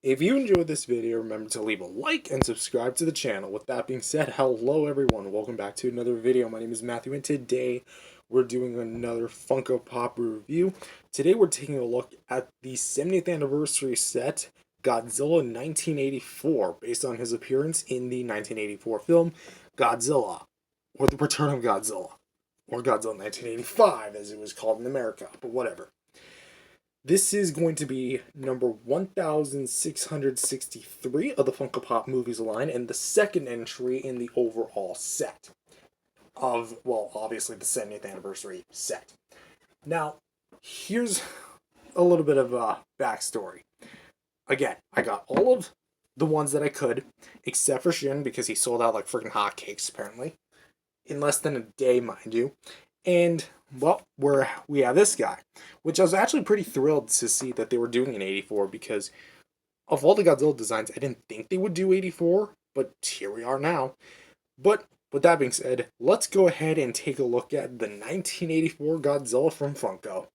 If you enjoyed this video, remember to leave a like and subscribe to the channel. With that being said, hello everyone, welcome back to another video. My name is Matthew, and today we're doing another Funko Pop review. Today we're taking a look at the 70th anniversary set, Godzilla 1984, based on his appearance in the 1984 film, Godzilla, or The Return of Godzilla, or Godzilla 1985, as it was called in America, but whatever. This is going to be number 1663 of the Funko Pop Movies line, and the second entry in the overall set of, well, obviously the 70th anniversary set. Now, here's a little bit of a backstory. Again, I got all of the ones that I could, except for Shin, because he sold out like freaking hotcakes, apparently. In less than a day, mind you. And, well, we have this guy, which I was actually pretty thrilled to see that they were doing in 84, because of all the Godzilla designs, I didn't think they would do 84, but here we are now. But with that being said, let's go ahead and take a look at the 1984 Godzilla from Funko.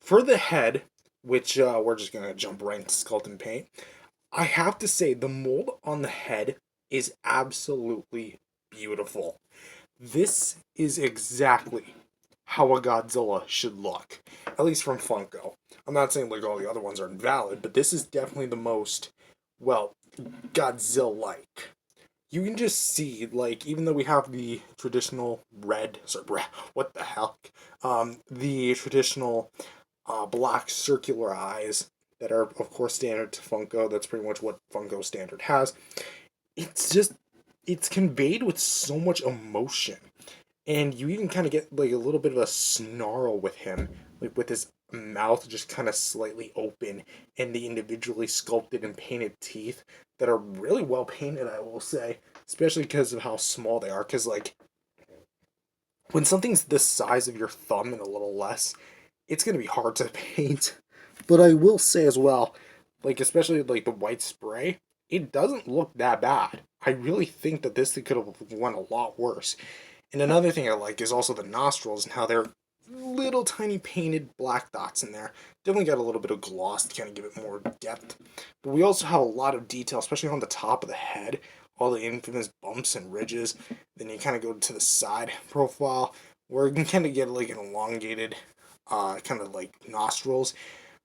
For the head, which we're just going to jump right into Sculpt and Paint, I have to say the mold on the head is absolutely beautiful. This is exactly how a Godzilla should look, at least from Funko. I'm not saying like all the other ones are invalid, but this is definitely the most, well, Godzilla-like. You can just see, like, even though we have the traditional red, sorry, what the hell, the traditional black circular eyes that are, of course, standard to Funko. That's pretty much what Funko standard has. It's conveyed with so much emotion. And you even kind of get like a little bit of a snarl with him, like with his mouth just kind of slightly open, and the individually sculpted and painted teeth that are really well painted, I will say, especially because of how small they are. Because like when something's the size of your thumb and a little less, it's gonna be hard to paint. But I will say as well, like especially like the white spray, it doesn't look that bad. I really think that this could have went a lot worse. And another thing I like is also the nostrils and how they're little tiny painted black dots in there. Definitely got a little bit of gloss to kind of give it more depth. But we also have a lot of detail, especially on the top of the head. All the infamous bumps and ridges. Then you kind of go to the side profile where you can kind of get like an elongated kind of like nostrils.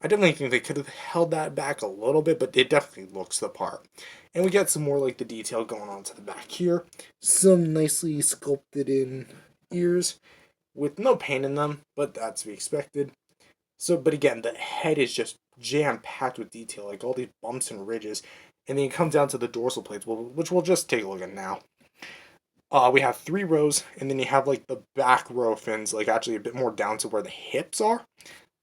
I definitely think they could have held that back a little bit, but it definitely looks the part. And we get some more like the detail going on to the back here. Some nicely sculpted in ears with no paint in them, but that's to be expected. So, but again, the head is just jam-packed with detail, like all these bumps and ridges. And then you come down to the dorsal plates, which we'll just take a look at now. We have 3 rows, and then you have like the back row fins, like actually a bit more down to where the hips are,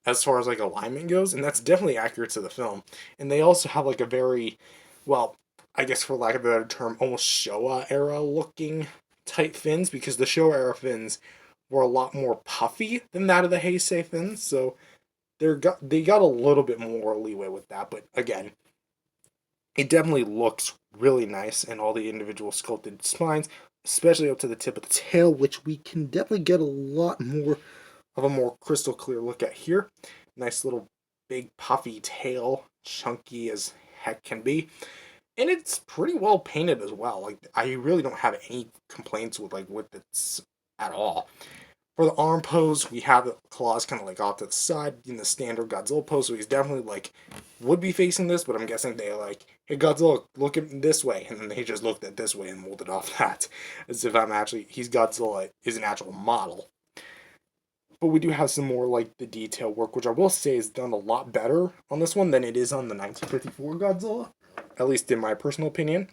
as far as like alignment goes, and that's definitely accurate to the film. And they also have like a very, well, I guess for lack of a better term, almost Showa era looking type fins, because the Showa era fins were a lot more puffy than that of the Heisei fins, so they got a little bit more leeway with that. But again, it definitely looks really nice, and all the individual sculpted spines, especially up to the tip of the tail, which we can definitely get a lot more of a more crystal clear look at here. Nice little big puffy tail, chunky as heck can be. And it's pretty well painted as well. Like, I really don't have any complaints with it at all. For the arm pose, we have the claws kind of like off to the side in the standard Godzilla pose, so he's definitely like would be facing this, but I'm guessing they like, hey Godzilla, look at this way, and then they just looked at this way and molded off that, as if he's Godzilla is an actual model. But we do have some more like the detail work, which I will say is done a lot better on this one than it is on the 1954 Godzilla, at least in my personal opinion.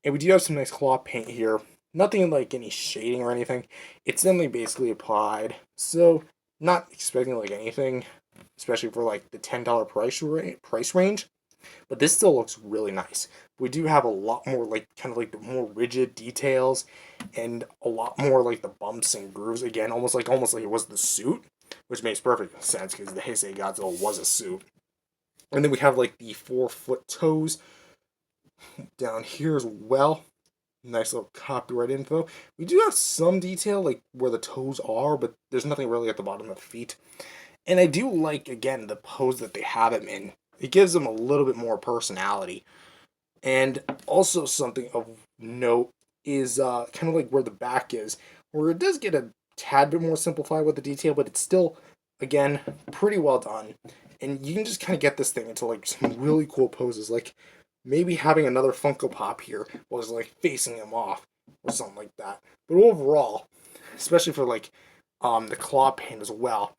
And we do have some nice claw paint here. Nothing like any shading or anything. It's definitely basically applied. So not expecting like anything, especially for like the $10 price range. But this still looks really nice. We do have a lot more like kind of like the more rigid details, and a lot more like the bumps and grooves again, almost like it was the suit, which makes perfect sense because the Heisei Godzilla was a suit. And then we have like the 4-foot toes down here as well. Nice little copyright info. We do have some detail like where the toes are, but there's nothing really at the bottom of the feet. And I do like, again, the pose that they have him in. It gives him a little bit more personality. And also something of note is kind of like where the back is, where it does get a tad bit more simplified with the detail, but it's still, again, pretty well done. And you can just kind of get this thing into like some really cool poses, like maybe having another Funko Pop here was like facing him off or something like that. But overall, especially for like the claw paint as well,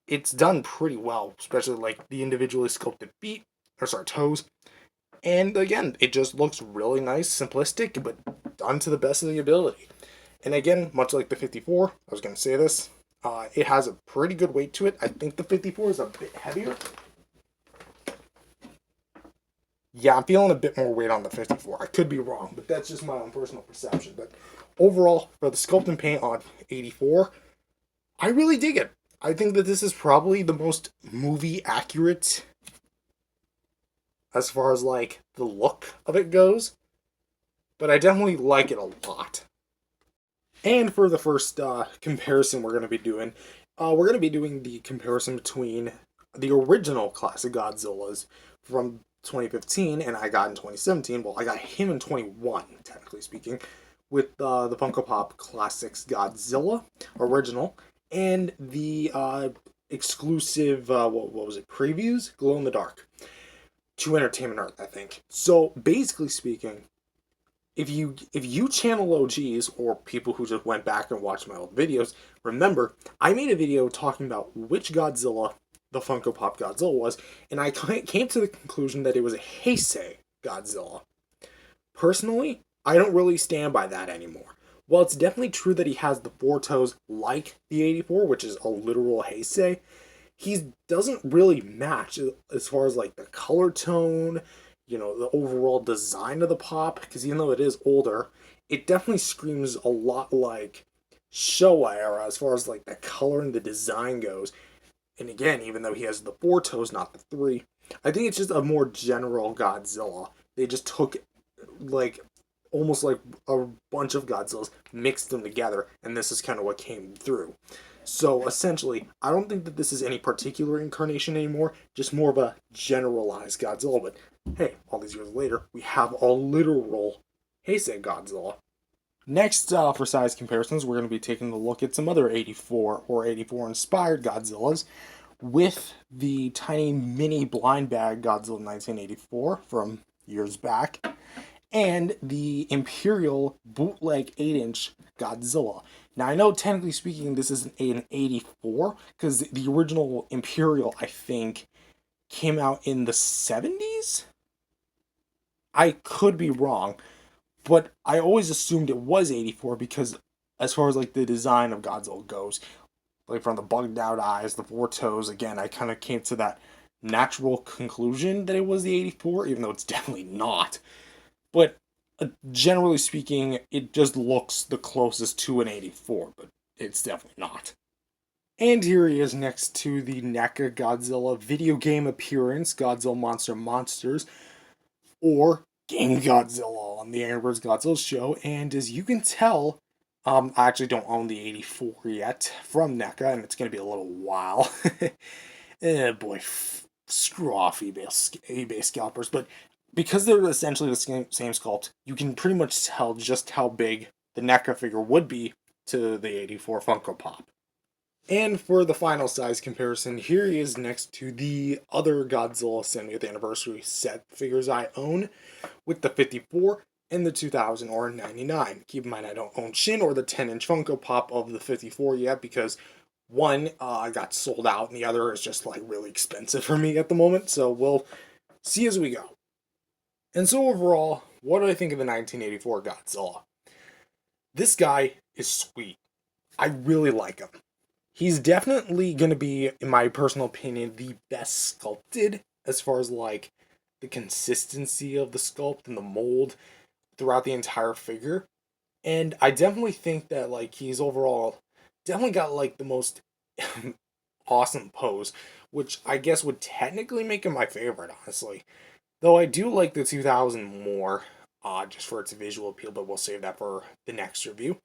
it's done pretty well, especially like the individually sculpted feet, or sorry, toes. And again, it just looks really nice, simplistic, but done to the best of the ability. And again, much like the 54, I was going to say this, it has a pretty good weight to it. I think the 54 is a bit heavier. Yeah, I'm feeling a bit more weight on the 54. I could be wrong, but that's just my own personal perception. But overall, for the sculpt and paint on 84, I really dig it. I think that this is probably the most movie accurate as far as like the look of it goes, but I definitely like it a lot. And for the first comparison we're going to be doing the comparison between the original classic Godzillas from 2015 and I got in 2017. Well, I got him in 21, technically speaking, with the Funko Pop Classics Godzilla original and the exclusive, what was it, previews? Glow in the Dark to Entertainment Earth, I think. So basically speaking, if you channel OGs or people who just went back and watched my old videos, remember I made a video talking about which Godzilla the Funko Pop Godzilla was, and I came to the conclusion that it was a Heisei Godzilla. Personally, I don't really stand by that anymore. While it's definitely true that he has the four toes like the 84, which is a literal Heisei, he doesn't really match as far as like the color tone, the overall design of the pop, because even though it is older, it definitely screams a lot like Showa era as far as like the color and the design goes. And again, even though he has the four toes, not the three, I think it's just a more general Godzilla. They just took like almost like a bunch of Godzillas, mixed them together, and this is kind of what came through. So essentially, I don't think that this is any particular incarnation anymore, just more of a generalized Godzilla. But hey, all these years later, we have a literal Heisei Godzilla. Next, for size comparisons, we're going to be taking a look at some other 84 or 84 inspired Godzillas with the tiny mini blind bag Godzilla 1984 from years back and the Imperial bootleg 8-inch Godzilla. Now, I know technically speaking, this is an 84 because the original Imperial, I think, came out in the 70s. I could be wrong, but I always assumed it was 84 because, as far as like the design of Godzilla goes, like from the bugged out eyes, the four toes, again, I kind of came to that natural conclusion that it was the 84, even though it's definitely not. But generally speaking, it just looks the closest to an 84, but it's definitely not. And here he is next to the NECA Godzilla video game appearance, Godzilla Monster Monsters, or Game Godzilla on the Angry Birds Godzilla show. And as you can tell, I actually don't own the 84 yet from NECA, and it's going to be a little while. Boy, screw off eBay scalpers. But because they're essentially the same sculpt, you can pretty much tell just how big the NECA figure would be to the 84 Funko Pop. And for the final size comparison, here he is next to the other Godzilla 70th Anniversary set figures I own, with the 54 and the 2000 or 99. Keep in mind I don't own Shin or the 10-inch Funko Pop of the 54 yet because one, I got sold out, and the other is just like really expensive for me at the moment, so we'll see as we go. And so overall, what do I think of the 1984 Godzilla? This guy is sweet. I really like him. He's definitely going to be, in my personal opinion, the best sculpted as far as like the consistency of the sculpt and the mold throughout the entire figure. And I definitely think that like he's overall definitely got like the most awesome pose, which I guess would technically make him my favorite, honestly. Though I do like the 2000 more, just for its visual appeal, but we'll save that for the next review.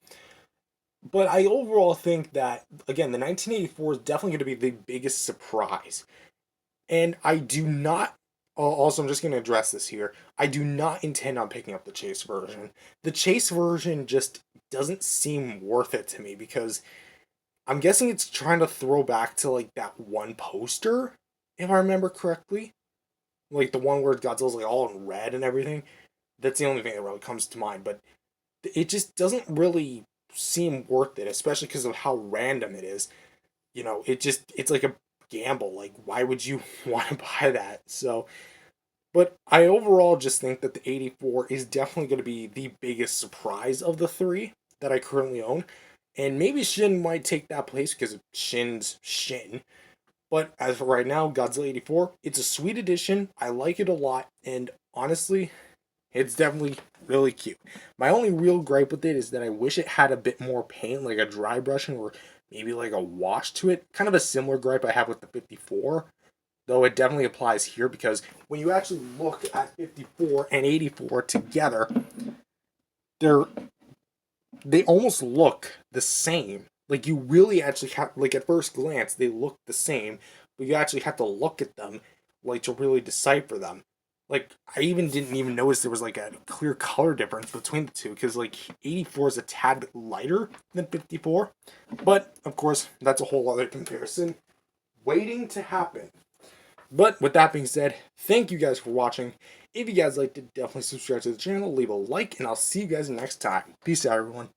But I overall think that, again, the 1984 is definitely going to be the biggest surprise. And I do not. Also, I'm just going to address this here. I do not intend on picking up the Chase version. The Chase version just doesn't seem worth it to me because I'm guessing it's trying to throw back to like that one poster, if I remember correctly. Like the one where Godzilla's like all in red and everything. That's the only thing that really comes to mind. But it just doesn't really seem worth it, especially because of how random it is. It's like a gamble. Like, why would you want to buy that? So, but I overall just think that the 84 is definitely going to be the biggest surprise of the three that I currently own. And maybe Shin might take that place because Shin's Shin. But as for right now, Godzilla 84, it's a sweet addition. I like it a lot. And honestly, it's definitely really cute. My only real gripe with it is that I wish it had a bit more paint, like a dry brushing or maybe like a wash to it. Kind of a similar gripe I have with the 54, though it definitely applies here because when you actually look at 54 and 84 together, they're they almost look the same. Like you really actually have like at first glance they look the same, but you actually have to look at them like to really decipher them. Like I even didn't even notice there was like a clear color difference between the two because like 84 is a tad bit lighter than 54. But of course, that's a whole other comparison waiting to happen. But with that being said, thank you guys for watching. If you guys liked it, definitely subscribe to the channel, leave a like, and I'll see you guys next time. Peace out, everyone.